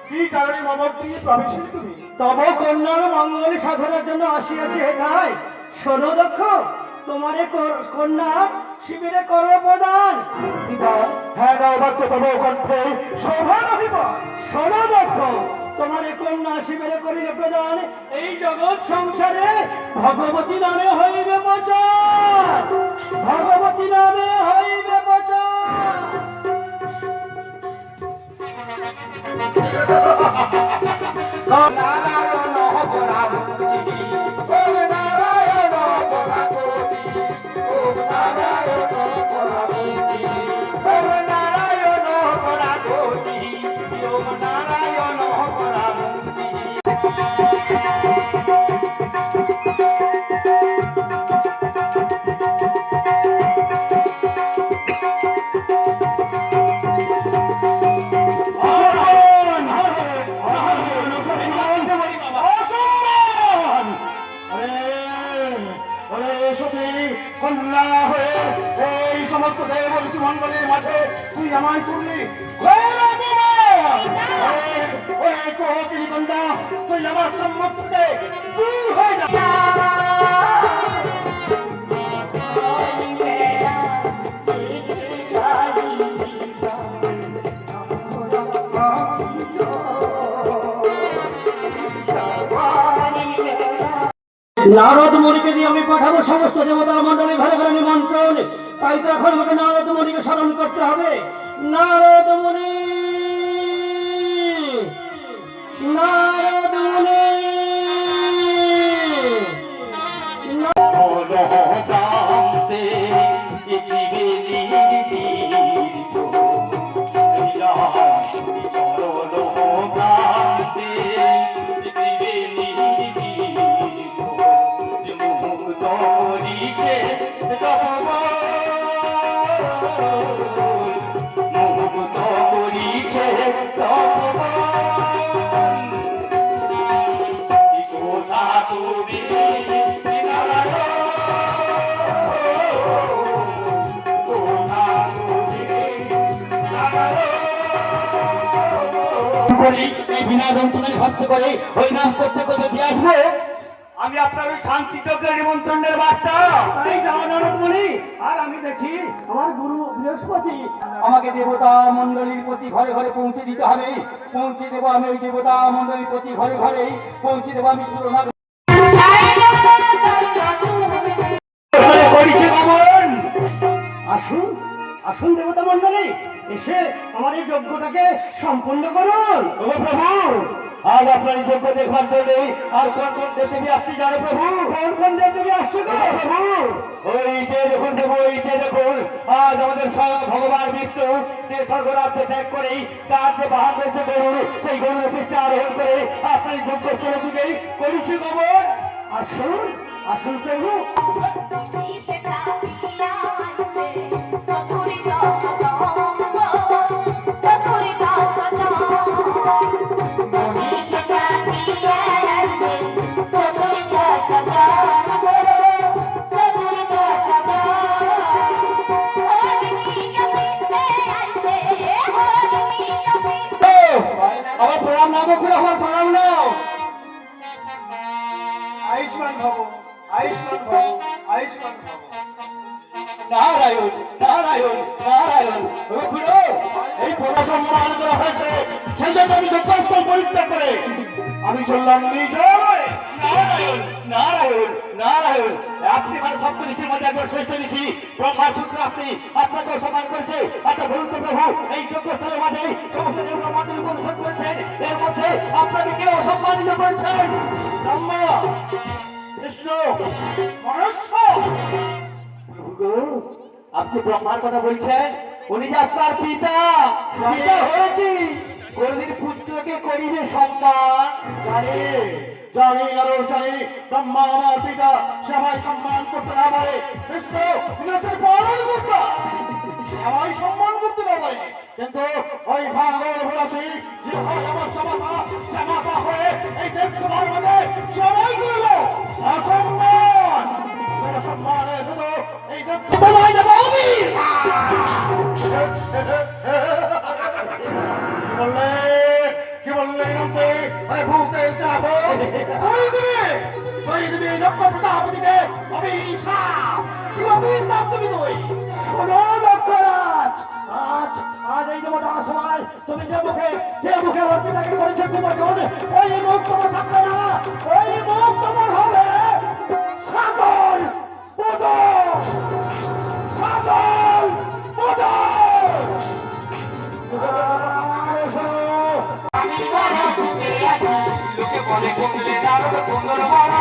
কি কারণে মম প্রিয় প্রবেশিনী তুমি? তব কন্যার মঙ্গল সাধনের জন্য আসিয়াছে তাই। শোনো দক্ষ, তোমারে কন্যা শিবিরে করো প্রদান। পিতা, হ্যাঁ দাও বাক্য তব কণ্ঠে শোভা রহিব। শোনো দক্ষ, তোমারে কন্যা শিবিরে করিলে প্রদান। এই জগৎ সংসারে ভগবতী নামে হইবে প্রচার, ভগবতী নামে হইবে প্রচার। নারায়ণ পরাভূতি, ওম নারায়ণ পরাভূতি, ওম নারায়ণ পরাভূতি, ওম নারায়ণ পরাভূতি, ওম নারায়ণ পরাভূতি। কন্যা হয়ে এই সমস্ত দেব ঋষি মন্ডলের মাঝে তুই আমায় করলি কন্যা, তুই আমার সম্মুখ থেকে দূর হয়ে যা। নারদ মুনিকে দিয়ে আমি পাঠাবো সমস্ত দেবতার মন্ডলী ঘরে ঘরে নিমন্ত্রণ। তাই তো এখন আমাকে নারদ মুনিকে স্মরণ করতে হবে। নারদ মুনি, নারদ মুনি, এই বিনা যন্ত্রণায় হস্ত করে ওই নাম করতে করতে দিয়ে আসবো। আমি আপনার ওই শান্তি চক্রের নিমন্ত্রণের বার্তা তাই যাও নারদ মুনি। আর আমি দেখি আমার গুরু বৃহস্পতি আমাকে দেবতা মন্ডলীর প্রতি ঘরে ঘরে পৌঁছে দিতে হবে। পৌঁছে দেবো আমি ওই দেবতা মন্ডলীর প্রতি ঘরে ঘরে পৌঁছে দেবো আমি সুরনা করেছে গমন। আসুন, আসুন দেবতা মন্ডলী, এসে আমার এই যজ্ঞটাকে সম্পন্ন করুন। ও প্রভু, আজ আপনার যোগ্য দেখবার জন্য আর কোন কোন দেবদেবী আসছে জানো প্রভু? কোন কোন দেবদেবী আসছে গো প্রভু? ওই যে দেখুন দেবো, ওই যে দেখুন, আজ আমাদের স্বয়ং ভগবান বিষ্ণু সে স্বর্গরাজ্য ত্যাগ করে তার যে বাহন রয়েছে গরু, সেই গরুর পৃষ্ঠে আরোহণ করে আপনার যোগ্য স্থলে দিকেই করেছে গমন। আসুন, আসুন প্রভু। আমার প্রণাম নাও বকুল, আমার প্রণাম নাও। আয়ুষ্মান ভব, আয়ুষ্মান ভব, আয়ুষ্মান ভব। নারায়ণ নারায়ণ নারায়ণ। বকুল, এই প্রণাম সম্মান করা হয়েছে, সেই জন্য আমি যজ্ঞস্থল পরিত্যাগ করে আমি চললাম নিজ নারায়ণ নারায়ণ নারায়ণ। আপনি মানে সপ্ত ঋষির মধ্যে একজন শ্রেষ্ঠ ঋষি, ব্রহ্মার পুত্র আপনি, আপনাকে সম্মান করেছে। আচ্ছা বলুন তো প্রভু, এই যজ্ঞস্থলের মাঝে সমস্ত দেবতা মন্ডলী পরিশোধ করেছেন, এর মধ্যে আপনাকে কেউ সম্মানিত করেছেন? ব্রহ্মা, বিষ্ণু, মহেশ্বর। প্রভু গো, আপনি ব্রহ্মার কথা বলছেন, উনি যে আপনার পিতা, পিতা হয়েছি কোনদিন পুত্রকে করিবে সম্মান? জানি জানি আরো জানি, ব্রহ্মা আমার পিতা, সবাই সম্মান করতে না পারে। বিষ্ণু পালন করতে সবাই সম্মান করতে না পারে, কিন্তু ওই ভাগল ভোলাসী যে হয় আমার সমাতা, সমাতা হয়ে এই দেবসভার মাঝে সবাই করল অসম্মান। সম্মানের শুধু এই দেবসভায় দেব আমি। কি বললে, কি বললে? ভূতের চাপ তুই দিবি লক্ষ্য প্রজাপতিকে অভিশাপ কি অভিশাপ তুমি তুই শোনো লক্ষ্যরাজ, আজ আজ এই দেবতার সময় তুমি যে মুখে অর্পিতাকে করেছে কুমোচন, ওই মুখ তোমার থাকবে না, ওই মুখ তোমার হবে সাগর উদর, সাগর উদর। লোকে বলে কুমলে নারদ কুমল মারা